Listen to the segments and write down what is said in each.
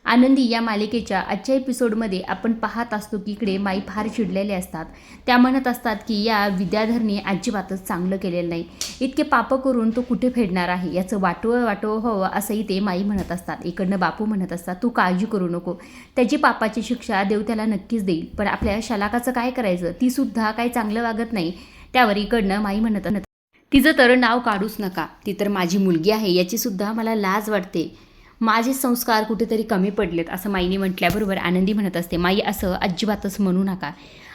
आनंदी या मालिकेच्या आजच्या एपिसोडमध्ये आपण पाहत असतो की इकडे माई फार चिडलेले असतात. त्या म्हणत असतात की या विद्याधरने अजिबातच चांगलं केलेलं नाही, इतके पापं करून तो कुठे फेडणार आहे, याचं वाटोळं व्हावं असंही ते माई म्हणत असतात. इकडनं बापू म्हणत असतात तू काळजी करू नको, त्याची पापाची शिक्षा देव त्याला नक्कीच देईल, पण आपल्या शलाकाचं काय करायचं, ती सुद्धा काही चांगलं वागत नाही. त्यावर इकडनं माई म्हणत तिचं तर नाव काढूच नका, ती तर माझी मुलगी आहे, याची सुद्धा मला लाज वाटते, माझे संस्कार कुठेतरी कमी पडलेत असं माईने म्हटल्याबरोबर आनंदी म्हणत असते माई असं अजिबातच म्हणू नका,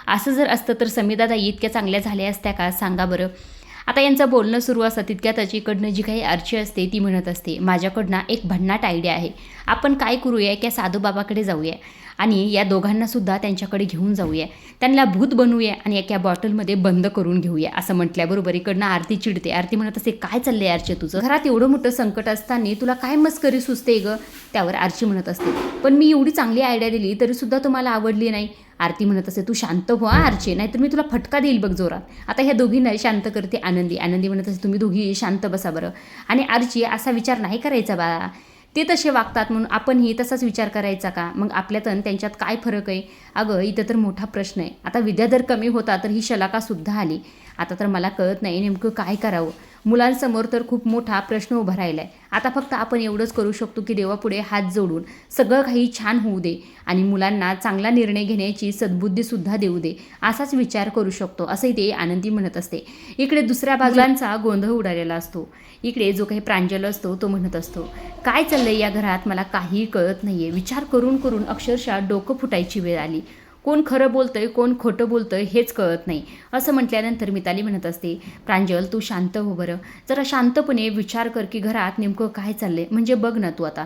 असं जर असतं तर समीदादा इतक्या चांगल्या झाल्या असत्या का, सांगा बरं. आता यांचं बोलणं सुरू असतं तितक्यात इकडनं जी काही अर्ची असते ती म्हणत असते माझ्याकडनं एक भन्नाट आयडिया आहे, आपण काय करूया की साधूबाबाकडे जाऊया आणि या दोघांनासुद्धा त्यांच्याकडे घेऊन जाऊया, त्यांना भूत बनवूया आणि एका बॉटलमध्ये बंद करून घेऊया असं म्हटल्याबरोबर इकडनं आरती चिडते. आरती म्हणत असते काय चाललंय आरची, तुझं घरात एवढं मोठं संकट असताना तुला काय मस्करी सुचते ग. त्यावर आरची म्हणत असते पण मी एवढी चांगली आयडिया दिली तरीसुद्धा तुम्हाला आवडली नाही. आरती म्हणत असते तू शांत व्हा आरची, नाहीतर मी तुला फटका देईल बघ जोरात. आता ह्या दोघींना शांत करते आनंदी. आनंदी म्हणत असते तुम्ही दोघी शांत बसा बरं, आणि आरची असा विचार नाही करायचा बा, ते तसे वागतात म्हणून आपणही तसाच विचार करायचा का, मग आपल्यात त्यांच्यात काय फरक आहे. अगं इथं तर मोठा प्रश्न आहे, आता विद्याधर कमी होता तर ही शलाकासुद्धा आली, आता तर मला कळत नाही नेमकं काय करावं, मुलांसमोर तर खूप मोठा प्रश्न उभा राहिला आहे. आता फक्त आपण एवढंच करू शकतो की देवापुढे हात जोडून सगळं काही छान होऊ दे आणि मुलांना चांगला निर्णय घेण्याची सद्बुद्धीसुद्धा देऊ दे, असाच विचार करू शकतो असंही ते आनंदी म्हणत असते. इकडे दुसऱ्या बाजूंचा गोंधळ उडालेला असतो. इकडे जो काही प्रांजल असतो तो म्हणत असतो काय चाललंय या घरात, मला काही कळत नाहीये, विचार करून करून अक्षरशः डोकं फुटायची वेळ आली, कोण खरं बोलतंय कोण खोटं बोलतंय हेच कळत नाही. असं म्हटल्यानंतर मिताली म्हणत असते प्रांजल तू शांत हो बरं, जरा शांतपणे विचार कर की घरात नेमकं काय चाललंय, म्हणजे बघ ना तू आता.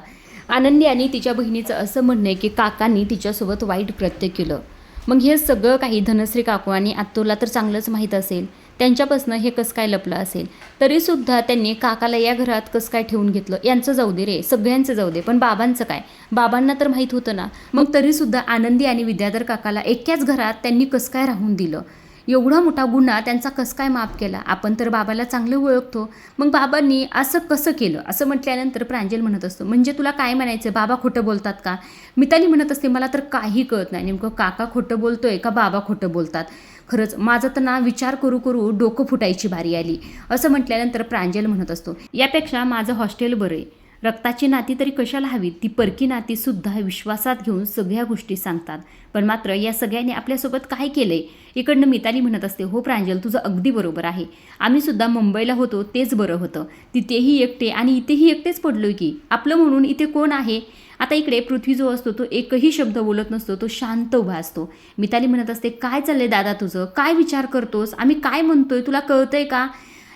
आनंदी आणि तिच्या बहिणीचं असं म्हणणं आहे की काकांनी तिच्यासोबत वाईट कृत्य केलं, मग हे सगळं काही धनश्री काकू आणि आत्तूला तर चांगलंच माहीत असेल, त्यांच्यापासून हे कसं काय लपलं असेल, तरीसुद्धा त्यांनी काकाला या घरात कसं काय ठेवून घेतलं. यांचं जाऊ दे रे, सगळ्यांचं जाऊ दे, पण बाबांचं काय, बाबांना तर माहीत होतं ना, मग तरीसुद्धा आनंदी आणि विद्याधर काकाला एकाच घरात त्यांनी कसं काय राहून दिलं, एवढा मोठा गुन्हा त्यांचा कसं काय माफ केला, आपण तर बाबाला चांगलं ओळखतो, मग बाबांनी असं कसं केलं. असं म्हटल्यानंतर प्रांजल म्हणत असतो म्हणजे तुला काय म्हणायचं, बाबा खोटं बोलतात का. मिताली म्हणत असते मला तर काही कळत नाही, नेमकं काका खोटं बोलतोय का बाबा खोटं बोलतात, खरंच माझं तर ना विचार करू करू डोकं फुटायची बारी आली. असं म्हटल्यानंतर प्रांजल म्हणत असतो यापेक्षा माझं हॉस्टेल बरं आहे, रक्ताची नाती तरी कशाला हवीत, ती परकी नातीसुद्धा विश्वासात घेऊन सगळ्या गोष्टी सांगतात, पण मात्र या सगळ्यांनी आपल्यासोबत काय केलंय. इकडनं मिताली म्हणत असते हो प्रांजल तुझं अगदी बरोबर आहे, आम्हीसुद्धा मुंबईला होतो तेच बरं होतं, तिथेही एकटे आणि इथेही एकटेच पडलोय की, आपलं म्हणून इथे कोण आहे. आता इकडे पृथ्वी जो असतो तो एकही शब्द बोलत नसतो, तो शांत उभा असतो. मिताली म्हणत असते काय चाललंय दादा तुझं, काय विचार करतोस, आम्ही काय म्हणतोय तुला कळतंय का.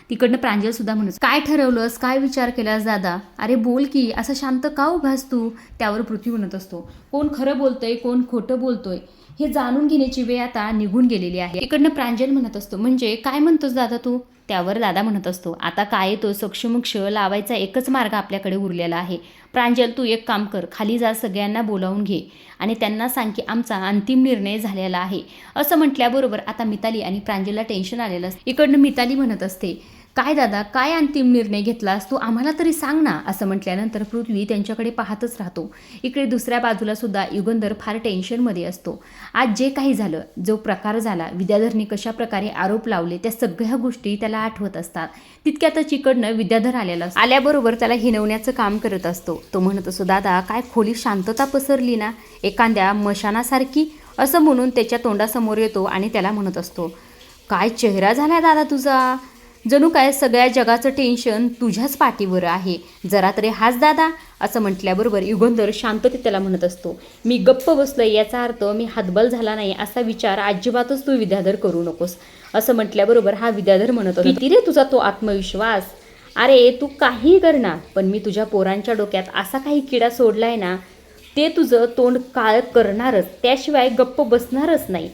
तिकडनं प्रांजलसुद्धा म्हणत काय ठरवलंस, काय विचार केलास दादा, अरे बोल की, असं शांत का उभास तू. त्यावर पृथ्वी म्हणत असतो कोण खरं बोलतोय कोण खोटं बोलतोय हे जाणून घेण्याची वेळ आता निघून गेलेली आहे. इकडनं प्रांजल म्हणत असतो म्हणजे काय म्हणतोस दादा तू. त्यावर दादा म्हणत असतो आता काय तो सक्षमक्ष लावायचा एकच मार्ग आपल्याकडे उरलेला आहे. प्रांजल तू एक काम कर, खाली जा, सगळ्यांना बोलावून घे आणि त्यांना सांग की आमचा अंतिम निर्णय झालेला आहे. असं म्हटल्याबरोबर आता मिताली आणि प्रांजलला टेन्शन आलेलं असतं. इकडनं मिताली म्हणत असते काय दादा काय अंतिम निर्णय घेतलास तू, आम्हाला तरी सांग ना. असं म्हटल्यानंतर पृथ्वी त्यांच्याकडे पाहतच राहतो. इकडे दुसऱ्या बाजूला सुद्धा युगंधर फार टेन्शनमध्ये असतो. आज जे काही झालं, जो प्रकार झाला, विद्याधरने कशा प्रकारे आरोप लावले, त्या सगळ्या गोष्टी त्याला आठवत असतात. तितक्यातच इकडनं विद्याधर आलेला असतो. आल्याबरोबर त्याला हिनवण्याचं काम करत असतो. तो म्हणत असतो दादा काय खोली शांतता पसरली ना, एखाद्या मशानासारखी. असं म्हणून त्याच्या तोंडासमोर येतो आणि त्याला म्हणत असतो काय चेहरा झाला दादा तुझा, जणू काय सगळ्या जगाचं टेन्शन तुझ्याच पाठीवर आहे, जरा तरी हाच दादा. असं म्हटल्याबरोबर युगंधर शांततेत त्याला म्हणत असतो मी गप्प बसलोय याचा अर्थ मी हातबल झाला नाही असा विचार अजिबातच तू विद्याधर करू नकोस. असं म्हटल्याबरोबर हा विद्याधर म्हणत असतो किती रे तुझा तो आत्मविश्वास, अरे तू काही करणार पण मी तुझ्या पोरांच्या डोक्यात असा काही किडा सोडलाय ना, ते तुझं तोंड काळ करणारच, त्याशिवाय गप्प बसणारच नाही.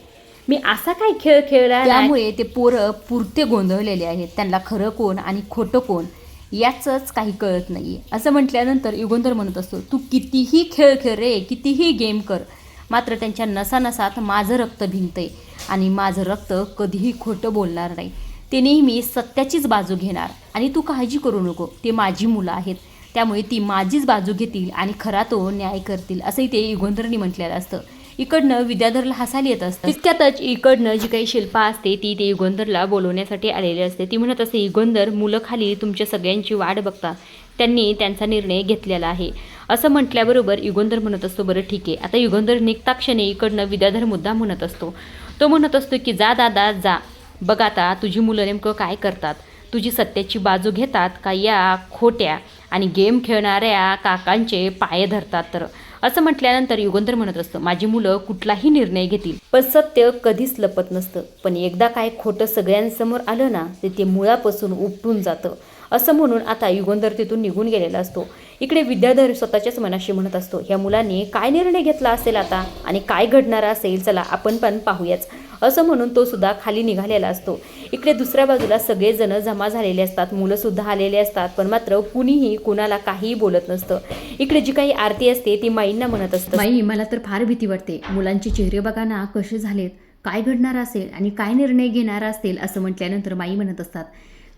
मी असा काय खेळ खेळला, त्यामुळे ते पोरं पुरते गोंधळलेले आहेत, त्यांना खरं कोण आणि खोटं कोण याचंच काही कळत नाही. असं म्हटल्यानंतर युगंधर म्हणत असतो तू कितीही खेळ खेळ रे, कितीही गेम कर, मात्र त्यांच्या नसानसात माझं रक्त भिनतंय आणि माझं रक्त कधीही खोटं बोलणार नाही, ते नेहमी सत्याचीच बाजू घेणार आणि तू काळजी करू नको, ते माझी मुलं आहेत, त्यामुळे ती माझीच बाजू घेतील आणि खरा तो न्याय करतील असंही ते युगंधरनी म्हटलेलं असतं. इकडनं विद्याधरला हसायला येत असतं. तितक्यातच इकडनं जी काही शिल्पा असते ती ते युगंधरला बोलवण्यासाठी आलेली असते. ती म्हणत असते, युगंधर, मुलं खाली तुमच्या सगळ्यांची वाट बघतात, त्यांनी त्यांचा निर्णय घेतलेला आहे असं म्हटल्याबरोबर युगंधर म्हणत असतो, बरं ठीक आहे. आता युगंधर निघताक्षणी इकडनं विद्याधर मुद्दा म्हणत असतो. तो म्हणत असतो की जा दादा जा, बघ आता तुझी मुलं नेमकं काय करतात, तुझी सत्याची बाजू घेतात का या खोट्या आणि गेम खेळणाऱ्या काकांचे पाय धरतात. तर असं म्हटल्यानंतर युगंधर म्हणत असतं, माझी मुलं कुठलाही निर्णय घेतील पण सत्य कधीच लपत नसतं, पण एकदा काय खोटं सगळ्यांसमोर आलं ना ते मुळापासून उपटून जातं असं म्हणून आता युगंधर तिथून निघून गेलेला असतो. इकडे विद्याधर स्वतःच्याच मनाशी म्हणत असतो, ह्या मुलांनी काय निर्णय घेतला असेल आता आणि काय घडणार असेल, चला आपण पण पाहूयाच असं म्हणून तो सुद्धा खाली निघालेला असतो. इकडे दुसऱ्या बाजूला सगळेजण जमा झालेले असतात, मुलंसुद्धा आलेले असतात, पण मात्र कुणीही कुणाला काहीही बोलत नसतं. इकडे जी काही आरती असते ती माईंना म्हणत असते, माई मला तर फार भीती वाटते, मुलांचे चेहरे बघा ना कसे झालेत, काय घडणार असेल आणि काय निर्णय घेणार असेल असं म्हटल्यानंतर माई म्हणत असतात,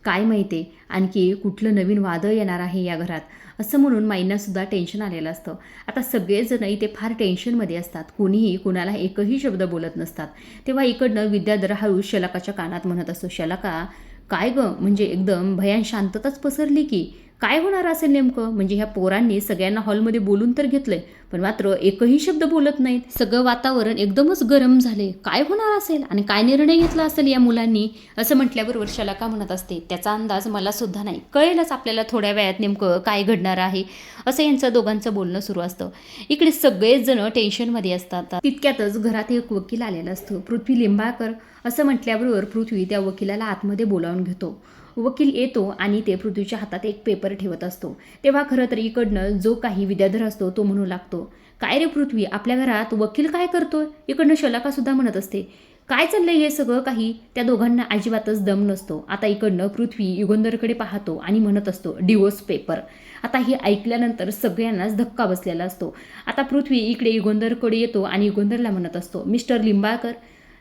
काय माहिती आणखी कुठलं नवीन वादळ येणार आहे या घरात असं म्हणून माईंनासुद्धा टेन्शन आलेलं असतं. आता सगळेजण इथे फार टेन्शनमध्ये असतात, कोणीही कुणाला एकही शब्द बोलत नसतात. तेव्हा इकडनं विद्याधर हळू शलाकाच्या कानात म्हणत असतो, शलाका काय गं, म्हणजे एकदम भयान शांतताच पसरली की काय होणार असेल नेमकं, म्हणजे ह्या पोरांनी सगळ्यांना हॉलमध्ये बोलून तर घेतलंय पण मात्र एकही शब्द बोलत नाहीत, सगळं वातावरण एकदमच गरम झाले, काय होणार असेल आणि काय निर्णय घेतला असेल या मुलांनी असं म्हटल्याबरोबर शलाका म्हणत असते, त्याचा अंदाज मला सुद्धा नाही, कळेलच आपल्याला थोड्या वेळात नेमकं काय घडणार आहे असं यांचं दोघांचं बोलणं सुरू असतं. इकडे सगळेच जण टेन्शनमध्ये असतात. तितक्यातच घरात एक वकील आलेला असतो, पृथ्वी लिंबाळकर असं म्हटल्याबरोबर पृथ्वी त्या वकिलाला आतमध्ये बोलावून घेतो. वकील येतो आणि ते पृथ्वीच्या हातात एक पेपर ठेवत असतो. तेव्हा खरं तर इकडनं जो काही विद्याधर असतो तो म्हणू लागतो, काय रे पृथ्वी, आपल्या घरात वकील काय करतोय. इकडनं शलाका सुद्धा म्हणत असते, काय चाललंय हे सगळं काही. त्या दोघांना अजिबातच दम नसतो. आता इकडनं पृथ्वी युगंधरकडे पाहतो आणि म्हणत असतो, डिवोर्स पेपर. आता हे ऐकल्यानंतर सगळ्यांनाच धक्का बसलेला असतो. आता पृथ्वी इकडे युगंधरकडे येतो आणि युगंधरला म्हणत असतो, मिस्टर लिंबाळकर,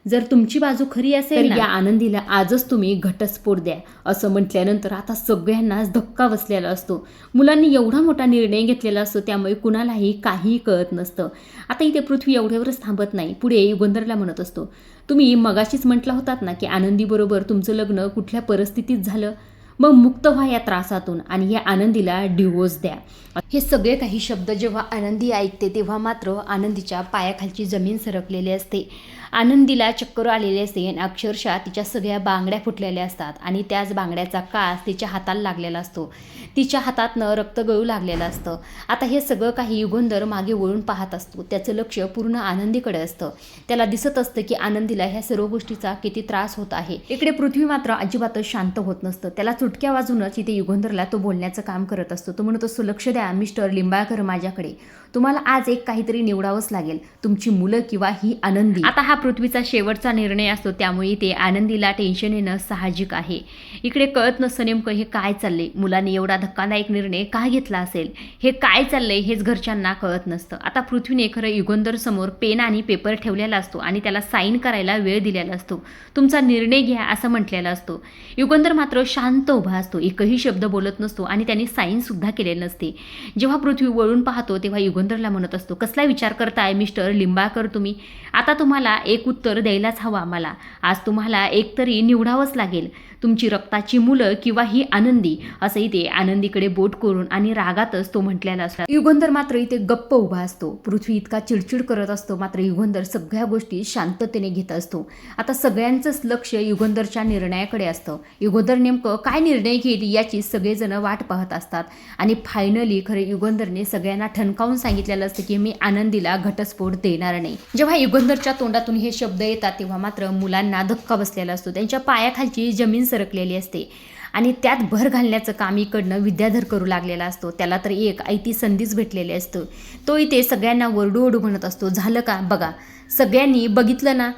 जर तुमची बाजू खरी असेल या आनंदीला आजच तुम्ही घटस्फोट द्या असं म्हटल्यानंतर आता सगळ्यांनाच धक्का बसलेला असतो. मुलांनी एवढा मोठा निर्णय घेतलेला असतो त्यामुळे कुणालाही काहीही कळत नसतं. आता इथे पृथ्वी एवढ्यावरच थांबत नाही, पुढे युगंधरला म्हणत असतो, तुम्ही मगाशीच म्हटला होतात ना की आनंदीबरोबर तुमचं लग्न कुठल्या परिस्थितीत झालं, मग मुक्त व्हा या त्रासातून आणि या आनंदीला डिवोर्स द्या. हे सगळे काही शब्द जेव्हा आनंदी ऐकते तेव्हा मात्र आनंदीच्या पायाखालची जमीन सरकलेली असते. आनंदीला चक्कर आलेली असते आणि अक्षरशः तिच्या सगळ्या बांगड्या फुटलेल्या असतात आणि त्याच बांगड्याचा कास तिच्या हाताला लागलेला असतो. तिच्या हातातनं रक्त गळू लागलेलं असतं. आता हे सगळं काही युगंधर मागे वळून पाहत असतो. त्याचं लक्ष पूर्ण आनंदीकडे असतं. त्याला दिसत असतं की आनंदीला ह्या सर्व गोष्टीचा किती त्रास होत आहे. इकडे पृथ्वी मात्र अजिबातच शांत होत नसतं. त्याला चुटक्या वाजूनच इथे युगंधरला तो बोलण्याचं काम करत असतो. तो म्हणत असतो, लक्ष द्या मिस्टर लिंबाळकर माझ्याकडे, तुम्हाला आज एक काहीतरी निवडावंच लागेल, तुमची मुलं किंवा ही आनंदी. आता हा पृथ्वीचा शेवटचा निर्णय असतो त्यामुळे ते आनंदीला टेन्शन येणं साहजिक आहे. इकडे कळत नसतं नेमकं हे काय चाललंय, मुलांनी एवढा धक्कादायक निर्णय का घेतला असेल, हे काय चाललंय हेच घरच्यांना कळत नसतं. आता पृथ्वीने खरं युगंधर समोर पेन आणि पेपर ठेवलेला असतो आणि त्याला साईन करायला वेळ दिलेला असतो. तुमचा निर्णय घ्या असं म्हटलेला असतो. युगंधर मात्र शांत उभा असतो, एकही शब्द बोलत नसतो आणि त्यांनी साईन सुद्धा केलेली नसते. जेव्हा पृथ्वी वळून पाहतो तेव्हा युगंधरला म्हणत असतो, कसला विचार करताय मिस्टर लिंबाळकर तुम्ही, आता तुम्हाला एक उत्तर द्यायलाच हवं आम्हाला. आज तुम्हाला एक तरी निवडावंच लागेल, तुमची रक्ताची मुलं किंवा ही आनंदी. असंही ते आनंदीकडे बोट करून आणि रागातच तो म्हटलेला असतो. युगंधर मात्र इथे गप्प उभा असतो. पृथ्वी इतका चिडचिड करत असतो मात्र युगंधर सगळ्या गोष्टी शांततेने घेत असतो. आता सगळ्यांचंच लक्ष युगंधरच्या निर्णयाकडे असतं. युगंधर नेमकं काय निर्णय घेईल याची सगळेजण वाट पाहत असतात आणि फायनली खरे युगंधरने सगळ्यांना ठणकावून सांगितलेलं असतं की मी आनंदीला घटस्फोट देणार नाही. जेव्हा युगंधरच्या तोंडातून हे शब्द येतात तेव्हा मात्र मुलांना धक्का बसलेला असतो. त्यांच्या पायाखालची जमीन सरकलेली असते आणि त्यात भर घालण्याचं काम इकडनं विद्याधर करू लागलेला असतो. त्याला तर एक ऐती संधीच भेटलेली असतो. तो इथे सगळ्यांना वरडू म्हणत असतो, झालं का बघा, सगळ्यांनी बघितलं ना,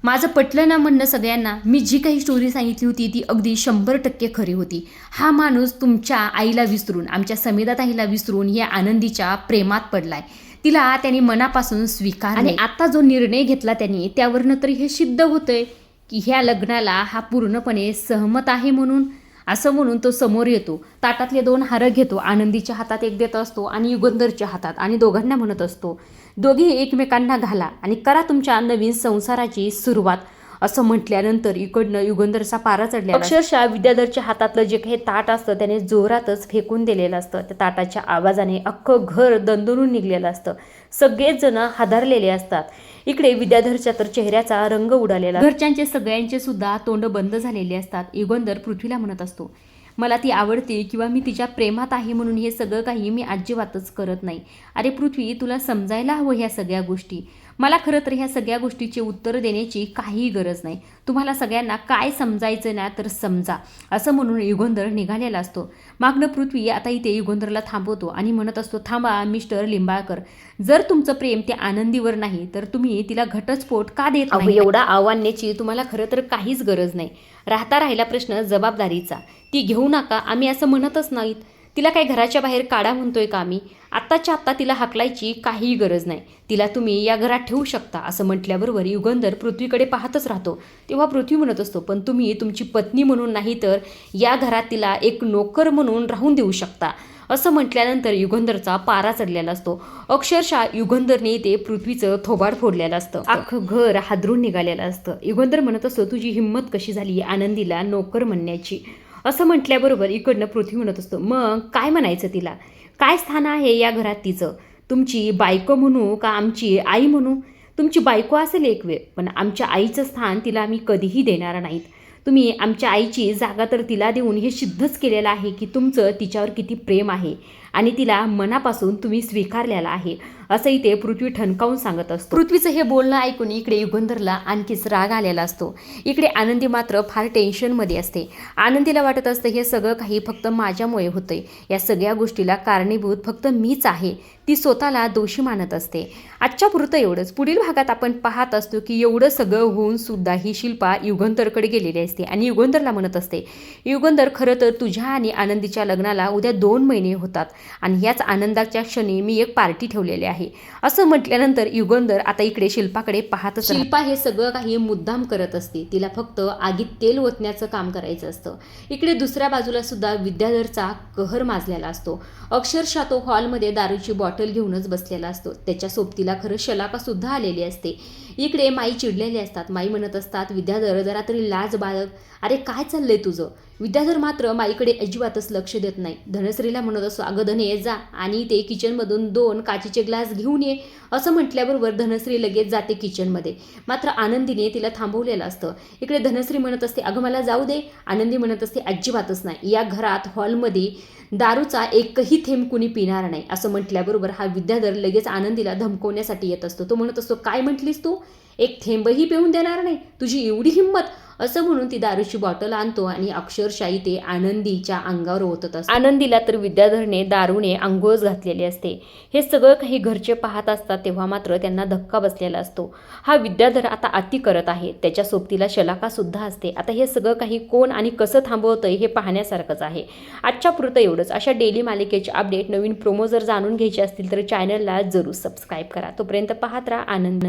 माझं पटलं ना म्हणणं सगळ्यांना, मी जी काही स्टोरी सांगितली होती ती अगदी 100% खरी होती. हा माणूस तुमच्या आईला विसरून, आमच्या समीदा ताईला विसरून या आनंदीच्या प्रेमात पडलाय, तिला त्यांनी मनापासून स्वीकार आणि आता जो निर्णय घेतला त्यांनी त्यावरनं तरी हे सिद्ध होतंय की ह्या लग्नाला हा पूर्णपणे सहमत आहे म्हणून. असं म्हणून तो समोर येतो. ताटातले 2 हार घेतो, आनंदीच्या हातात एक देत असतो आणि युगंधरच्या हातात, आणि दोघांना म्हणत असतो, दोघे एकमेकांना घाला आणि करा तुमच्या नवीन संसाराची सुरुवात. असं म्हटल्यानंतर इकडनं युगंधरचा पारा चढला. अक्षरशः विद्याधरच्या हातातलं जे काही ताट असतं त्याने जोरातच फेकून दिलेलं असतं. त्या ताटाच्या आवाजाने अख्खं घर दणदणून निघलेलं असतं. सगळेच जण हादरलेले असतात. इकडे विद्याधरच्या तर चेहऱ्याचा रंग उडालेला. घरच्यांचे सगळ्यांचे सुद्धा तोंड बंद झालेले असतात. युगंधर पृथ्वीला म्हणत असतो, मला ती आवडते किंवा मी तिच्या प्रेमात आहे म्हणून हे सगळं काही मी अजिबातच करत नाही. अरे पृथ्वी, तुला समजायला हवं ह्या सगळ्या गोष्टी. मला खरं तर ह्या सगळ्या गोष्टीचे उत्तर देण्याची काहीही गरज नाही. तुम्हाला सगळ्यांना काय समजायचं ना तर समजा. असं म्हणून युगंधर निघालेला असतो. मागणं पृथ्वी आता इथे युगंधरला थांबवतो आणि म्हणत असतो, थांबा मिस्टर लिंबाळकर, जर तुमचं प्रेम त्या आनंदीवर नाही तर तुम्ही तिला घटस्फोट का देत नाही? एवढा आव्हानाची तुम्हाला खरं तर काहीच गरज नाही. राहिला प्रश्न जबाबदारीचा. ती घेऊ नका आम्ही असं म्हणतच नाहीत. तिला काही घराच्या बाहेर काढा म्हणतोय का आम्ही? आत्ताच्या आत्ता तिला हाकलायची काहीही गरज नाही. तिला तुम्ही या घरात ठेवू शकता. असं म्हटल्याबरोबर युगंधर पृथ्वीकडे पाहतच राहतो. तेव्हा पृथ्वी म्हणत असतो, पण तुम्ही तुमची पत्नी म्हणून नाही तर या घरात तिला एक नोकर म्हणून राहून देऊ शकता. असं म्हटल्यानंतर युगंधरचा पारा चढलेला असतो. अक्षरशः युगंधरने ते पृथ्वीचं थोबाड फोडलेलं असतं. अख्खं घर हादरून निघालेलं असतं. युगंधर म्हणत असतो, तुझी हिंमत कशी झाली आनंदीला नोकर म्हणण्याची? असं म्हटल्याबरोबर इकडनं पृथ्वी म्हणत असतो, मग काय म्हणायचं तिला? काय स्थान आहे या घरात तिचं? तुमची बायको म्हणू का आमची आई म्हणू? तुमची बायको असेल एक वेळ, पण आमच्या आईचं स्थान तिला आम्ही कधीही देणार नाहीत. तुम्ही आमच्या आईची जागा तर तिला देऊन हे सिद्धच केलेलं आहे की तुमचं तिच्यावर किती प्रेम आहे आणि तिला मनापासून तुम्ही स्वीकारलेला आहे. असं इथे पृथ्वी ठणकावून सांगत असतो. पृथ्वीचं हे बोलणं ऐकून इकडे युगंधरला आणखीच राग आलेला असतो. इकडे आनंदी मात्र फार टेन्शनमध्ये असते. आनंदीला वाटत असतं हे सगळं काही फक्त माझ्यामुळे होतंय. या सगळ्या गोष्टीला कारणीभूत फक्त मीच आहे. ती स्वतःला दोषी मानत असते. आजच्या पुरतं एवढंच. पुढील भागात आपण पाहत असतो की एवढं सगळं होऊन सुद्धा ही शिल्पा युगंधरकडे गेलेली असते आणि युगंधरला म्हणत असते, युगंधर खरं तर तुझ्या आणि आनंदीच्या लग्नाला उद्या 2 महिने होतात आणि ह्याच आनंदाच्या क्षणी मी एक पार्टी ठेवलेली आहे. असं म्हटल्यानंतर युगंधर आता इकडे शिल्पाकडे पाहतच. शिल्पा हे सगळं काही मुद्दाम करत असते. तिला फक्त आगीत तेल ओतण्याचं काम करायचं असतं. इकडे दुसऱ्या बाजूला सुद्धा विद्याधरचा कहर माजलेला असतो. अक्षरशः तो हॉलमध्ये दारूची बॉटल घेऊनच बसलेला असतो. त्याच्या सोबतीला खरं शलाका सुद्धा आलेली असते. इकडे माई चिडलेली असतात. माई म्हणत असतात, विद्याधर जरा तरी लाज बाळग, अरे काय चाललंय तुझं? विद्याधर मात्र माईकडे अजिबातच लक्ष देत नाही. धनश्रीला म्हणत असतो, अगं धने जा आणि ते किचनमधून 2 काचेचे ग्लास घेऊन ये. असं म्हटल्याबरोबर धनश्री लगेच जाते किचनमध्ये. मात्र आनंदीने तिला थांबवलेलं असतं. इकडे धनश्री म्हणत असते, अगं मला जाऊ दे. आनंदी म्हणत असते, अजिबातच नाही. या घरात हॉलमध्ये दारूचा एकही थेंब कुणी पिणार नाही. असं म्हटल्याबरोबर हा विद्याधर लगेच आनंदीला धमकवण्यासाठी येत असतो. तो म्हणत असतो, काय म्हटलीस तू? एक थेंबही पिऊन देणार नाही? तुझी एवढी हिंमत? असं म्हणून ती दारूची बॉटल आणतो आणि अक्षरशाही ते आनंदीच्या अंगावर ओतत असतो. आनंदीला तर विद्याधरने दारूने अंघोळ घातलेली असते. हे सगळं काही घरचे पाहत असतात तेव्हा मात्र त्यांना धक्का बसलेला असतो. हा विद्याधर आता अति करत आहे. त्याच्या सोबतीला शलाका सुद्धा असते. आता हे सगळं काही कोण आणि कसं थांबवतंय हे पाहण्यासारखंच आहे. आजच्या पुरतं एवढंच. अशा डेली मालिकेचे अपडेट, नवीन प्रोमो जर जाणून घ्यायचे असतील तर चॅनलला जरूर सबस्क्राईब करा. तोपर्यंत पाहत राहा आनंद.